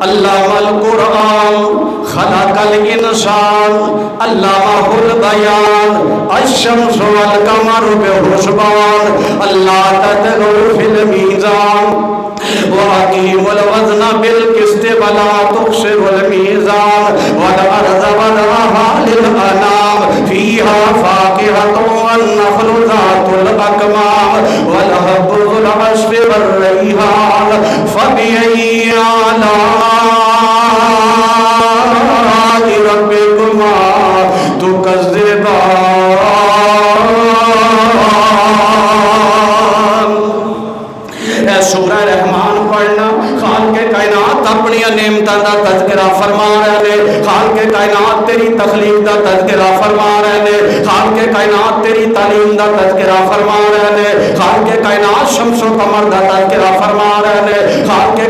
अल्लामाल कुरान खलकल इंसान अल्लामाहुल बयान अश-शम्स वल कमर बिहुस्बान अल्लाह ततगू फिल मीज़ान व अकीमुल वज़न बिल क़िस्त वला तुख़सिरुल मीज़ान वल अर्ज़ वदअहा लिल अनाम फ़ीहा फ़ाकिहतुन वन नख़्लु ज़ातुल अकमाम वल हब्बु ज़ुल अस्फ़ि वर रैहान फ़बिअय्यि आलाइ रब्बिकुमा तुकज़्ज़िबान। सूरह रहमान पढ़ना खालिक़े कायनात अपनी नेमतां दा तज़किरा फरमा रहे ने, खालिक़े कायनात तेरी तखलीक दा तज़किरा फरमा रहे ने, खालिक़े कायनात तेरी तालीम दा तज़किरा फरमा रहे ने, खालिक़े कायनात शम्स व कमर दा तज़किरा फरमा रहे ने, खालिक़े